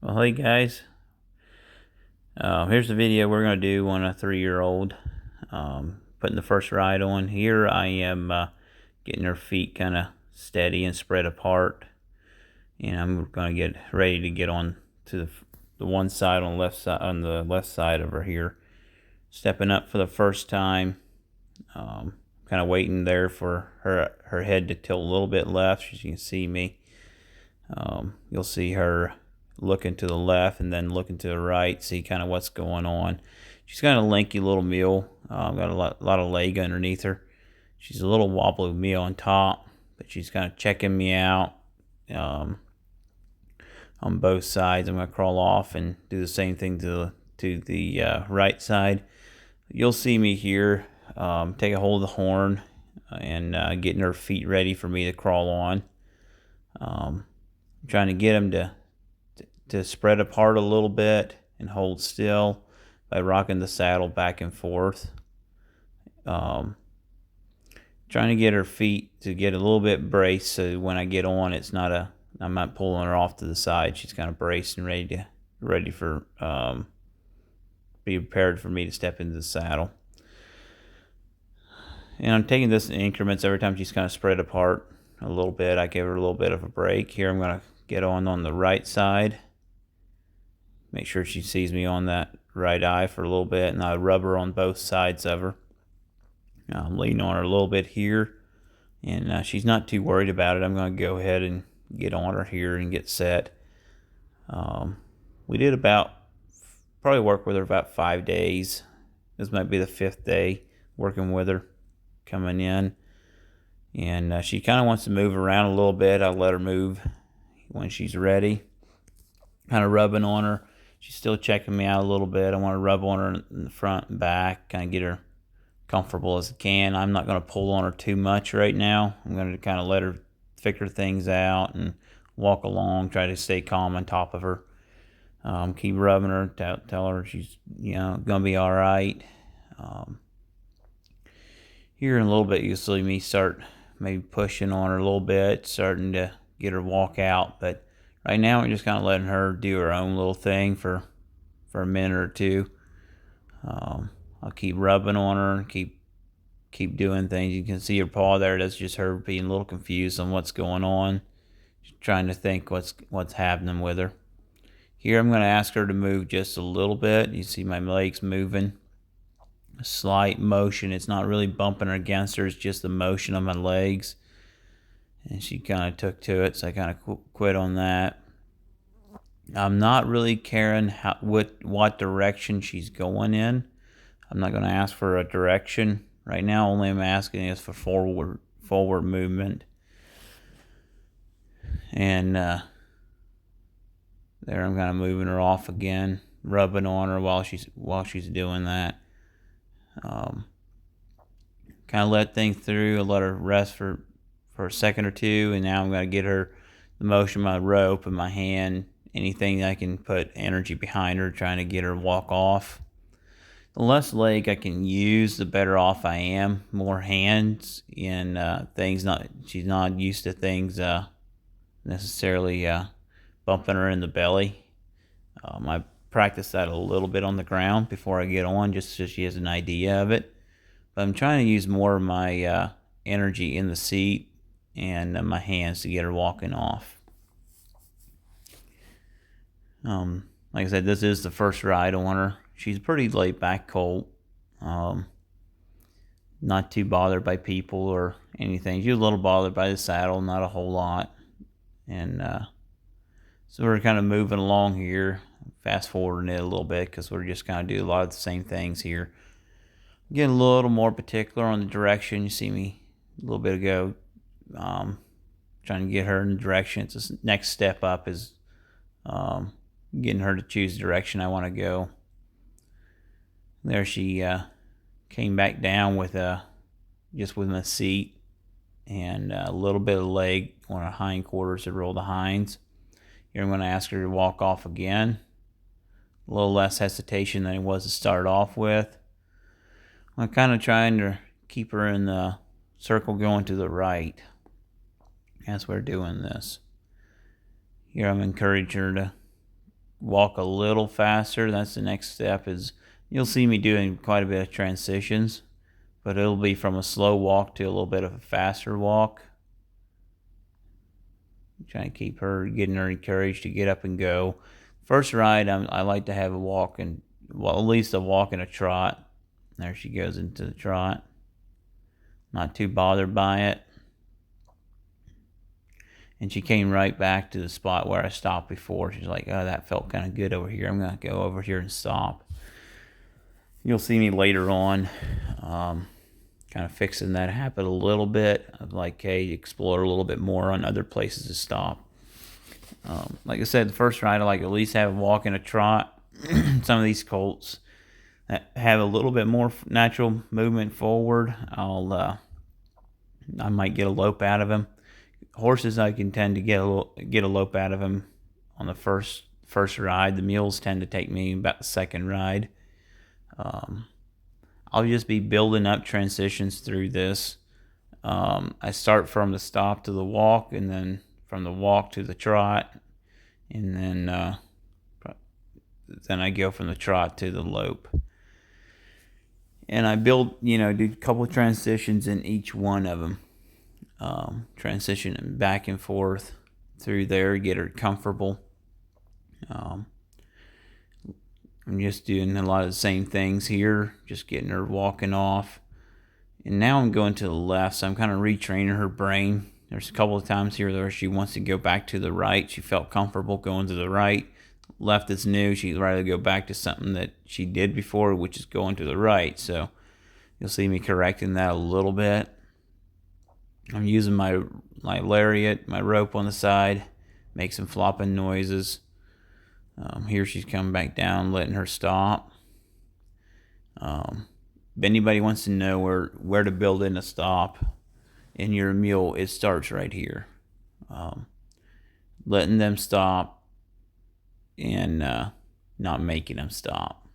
Well, hey guys, here's the video we're going to do on a 3-year-old. Putting the first ride on. Here I am getting her feet kind of steady and spread apart. And I'm going to get ready to get on to the one side on the left side of her here. Stepping up for the first time. Kind of waiting there for her head to tilt a little bit left. As you can see me. You'll see her looking to the left and then looking to the right, see kind of what's going on. She's got a lanky little mule, got a lot of leg underneath her. She's a little wobbly mule on top, but she's kind of checking me out on both sides. I'm going to crawl off and do the same thing to the right side. You'll see me here take a hold of the horn and getting her feet ready for me to crawl on. I'm trying to get them to spread apart a little bit and hold still by rocking the saddle back and forth. Trying to get her feet to get a little bit braced so when I get on, I'm not pulling her off to the side. She's kind of braced and ready for be prepared for me to step into the saddle. And I'm taking this in increments. Every time she's kind of spread apart a little bit, I give her a little bit of a break. Here I'm going to get on the right side. Make sure she sees me on that right eye for a little bit, and I rub her on both sides of her. I'm leaning on her a little bit here, and she's not too worried about it. I'm going to go ahead and get on her here and get set. We did probably work with her about 5 days. This might be the 5th day working with her, coming in. And she kind of wants to move around a little bit. I let her move when she's ready. Kind of rubbing on her. She's still checking me out a little bit. I want to rub on her in the front and back, kind of get her comfortable as I can. I'm not going to pull on her too much right now. I'm going to kind of let her figure things out and walk along, try to stay calm on top of her. Keep rubbing her, tell her she's going to be all right. Here in a little bit, you'll see me start maybe pushing on her a little bit, starting to get her walk out, but right now, we're just kind of letting her do her own little thing for a minute or two. I'll keep rubbing on her and keep doing things. You can see her paw there. That's just her being a little confused on what's going on. She's trying to think what's happening with her. Here, I'm going to ask her to move just a little bit. You see my legs moving. A slight motion. It's not really bumping against her. It's just the motion of my legs. And she kind of took to it, so I kind of quit on that. I'm not really caring what direction she's going in. I'm not going to ask for a direction right now. Only I'm asking is for forward movement. And there I'm kind of moving her off again, rubbing on her while she's doing that. Kind of let things through. I let her rest for a second or two, and now I'm going to get her the motion of my rope in my hand, anything that I can put energy behind her, trying to get her walk off. The less leg I can use, the better off I am. More hands and she's not used to things necessarily bumping her in the belly. I practice that a little bit on the ground before I get on, just so she has an idea of it. But I'm trying to use more of my energy in the seat and my hands to get her walking off. Like I said, this is the first ride on her. She's a pretty laid back colt. Not too bothered by people or anything. She's a little bothered by the saddle, not a whole lot. And so we're kind of moving along here, fast forwarding it a little bit because we're just kind of doing a lot of the same things here. Getting a little more particular on the direction. You see me a little bit ago. Trying to get her in the direction. It's the next step up is getting her to choose the direction I want to go. There she came back down with just with my seat and a little bit of leg on her hindquarters to roll the hinds. Here I'm going to ask her to walk off again. A little less hesitation than it was to start off with. I'm kind of trying to keep her in the circle going to the right as we're doing this. Here I'm encouraging her to walk a little faster. That's the next step. Is you'll see me doing quite a bit of transitions, but it'll be from a slow walk to a little bit of a faster walk. Trying to keep her, getting her encouraged to get up and go. First ride, I like to have a walk and, well, at least a walk and a trot. There she goes into the trot. Not too bothered by it. And she came right back to the spot where I stopped before. She's like, oh, that felt kind of good over here. I'm going to go over here and stop. You'll see me later on kind of fixing that habit a little bit. I'd like, hey, explore a little bit more on other places to stop. Like I said, the first ride, I like at least have a walk and a trot. Some of these colts that have a little bit more natural movement forward, I might get a lope out of them. Horses, I can tend to get a lope out of them on the first ride. The mules tend to take me about the second ride. I'll just be building up transitions through this. I start from the stop to the walk, and then from the walk to the trot, and then I go from the trot to the lope. And I build, do a couple of transitions in each one of them. Transition back and forth through there, get her comfortable. I'm just doing a lot of the same things here, just getting her walking off. And now I'm going to the left, so I'm kind of retraining her brain. There's a couple of times here where she wants to go back to the right. She felt comfortable going to the right. Left is new. She'd rather go back to something that she did before, which is going to the right. So you'll see me correcting that a little bit. I'm using my lariat, my rope on the side, make some flopping noises. Here she's coming back down, letting her stop. If anybody wants to know where to build in a stop in your mule, it starts right here. Letting them stop and not making them stop.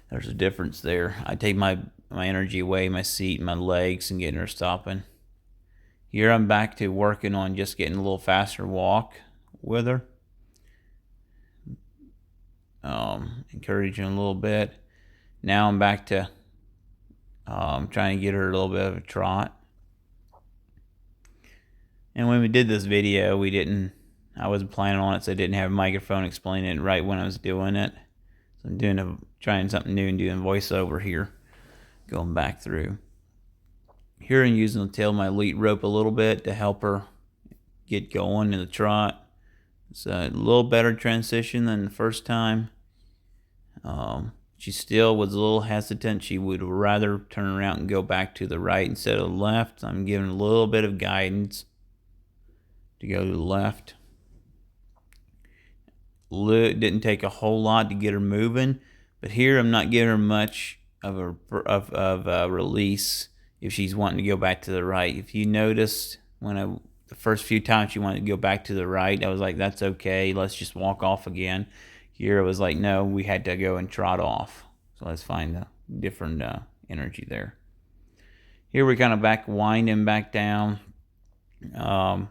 There's a difference there. I take my energy away, my seat, my legs, and getting her stopping. Here I'm back to working on just getting a little faster walk with her. Encouraging a little bit. Now I'm back to trying to get her a little bit of a trot. And when we did this video, I wasn't planning on it, so I didn't have a microphone explaining it right when I was doing it. So I'm trying something new and doing voiceover here, going back through. Here I'm using the tail of my elite rope a little bit to help her get going in the trot. It's a little better transition than the first time. She still was a little hesitant. She would rather turn around and go back to the right instead of the left. I'm giving a little bit of guidance to go to the left. Didn't take a whole lot to get her moving, but here I'm not giving her much of a release if she's wanting to go back to the right. If you noticed the first few times she wanted to go back to the right, I was like, that's okay, let's just walk off again. Here it was like, no, we had to go and trot off. So let's find a different energy there. Here we're kind of winding back down. Kind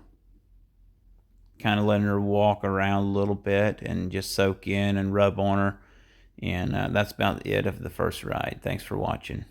of letting her walk around a little bit and just soak in and rub on her. And that's about it of the first ride. Thanks for watching.